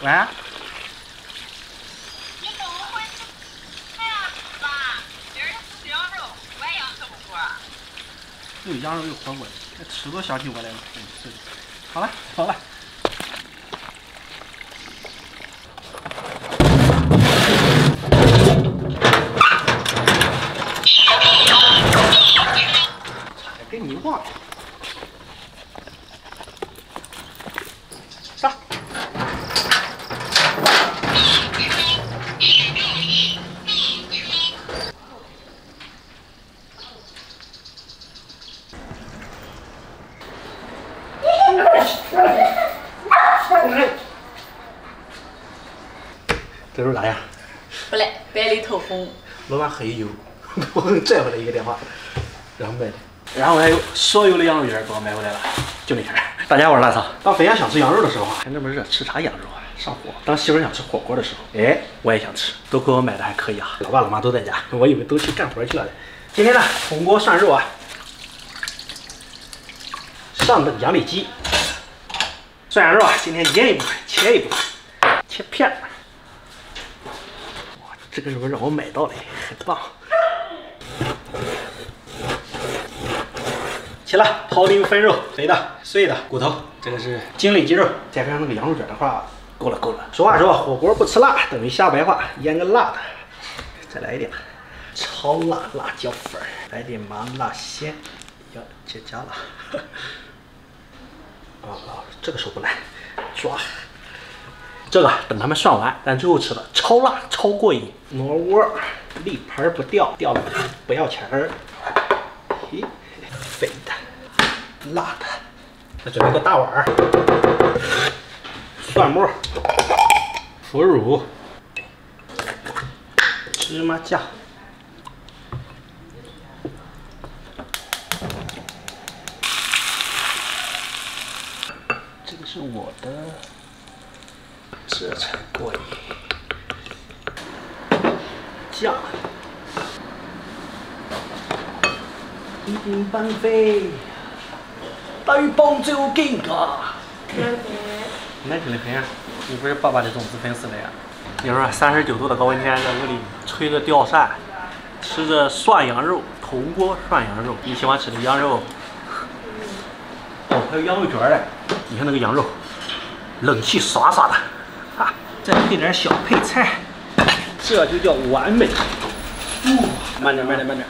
喂。你怎么会这样子吧？别人吃羊肉，我也要这么做。又羊肉又火锅，吃都想起我来了。真是的。好了，走了。差点给你忘了。上。这是咋样？不赖，白里透红。老板很有，我很在乎的一个电话，然后买的，然后还有所有的羊肉卷给我买回来了，就那天。大家伙辣嫂，当飞燕想吃羊肉的时候啊，还那么热，吃啥羊肉啊？上火。当媳妇想吃火锅的时候，哎，我也想吃，都给我买的还可以啊。老爸老妈都在家，我以为都去干活去了呢。今天呢，铜锅涮肉啊，上等羊里脊。涮羊肉啊，今天腌一部分，切一部分，切片。哇，这个肉让我买到了，很棒。切了庖丁分肉，肥的、碎的、骨头，这个是精里脊肉，再配上那个羊肉卷的话，够了够了。俗话说，火锅不吃辣等于瞎白话，腌个辣的，再来一点超辣辣椒粉，来点麻辣鲜，要加了。这个手不来，抓。这个等他们涮完，咱最后吃的超辣超过瘾。挪窝，立盘不掉，掉了不要钱儿。嘿，肥的，辣的。再准备个大碗儿，蒜末、腐乳、芝麻酱。这个是我的，这才过瘾。酱，一定半飞，对方就勁㗎。难听的很呀！你不是爸爸的忠实粉丝了呀？你说39度的高温天，在屋里吹着吊扇，吃着涮羊肉，铜锅涮羊肉。你喜欢吃的羊肉？哦，还有羊肉卷嘞！你看那个羊肉，冷气爽爽的啊！再配点小配菜，这就叫完美。慢点，慢点，慢点。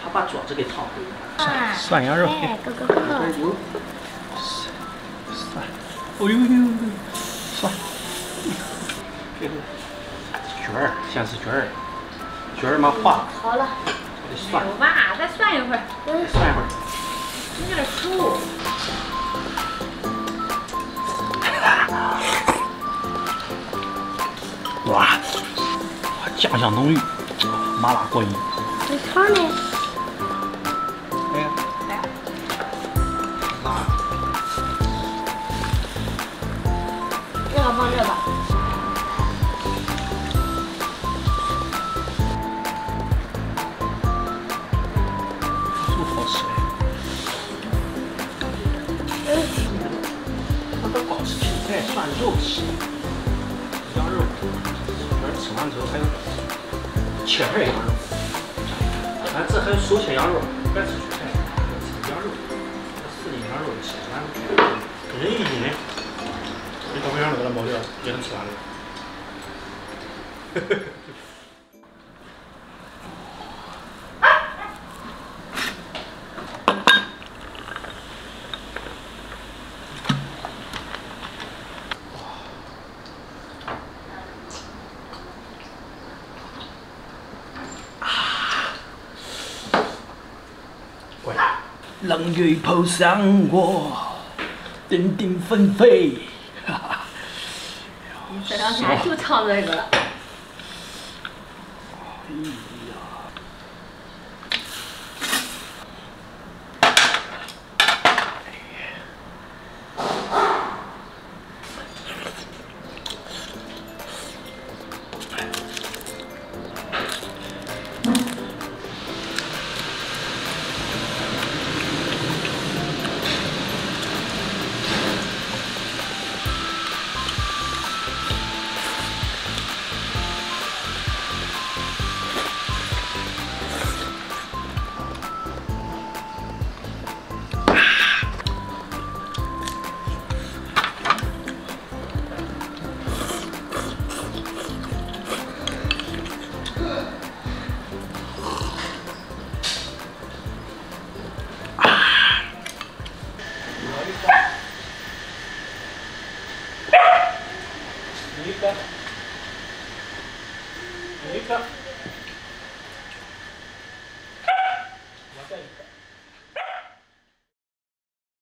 他把爪子给烫回了。涮羊肉，哎，go go go！涮，哦呦呦呦，涮。卷儿，先是卷儿，卷儿嘛化。好了。得涮。有吧，再涮一会儿。涮一会儿。有点熟。哇，酱香浓郁，麻辣过瘾。你汤呢？哎，辣。这个放这吧。就好吃哎。我都光吃芹菜涮肉吃，羊肉。吃完之后还有切片羊肉，咱这还有手切羊肉，别吃蔬菜，吃羊肉，这4斤羊肉吃完，人1斤嘞，你小朋友那个毛料也能吃完了。冷雨扑上我，叮叮纷飞。你这2天就唱这个了。一个，一个。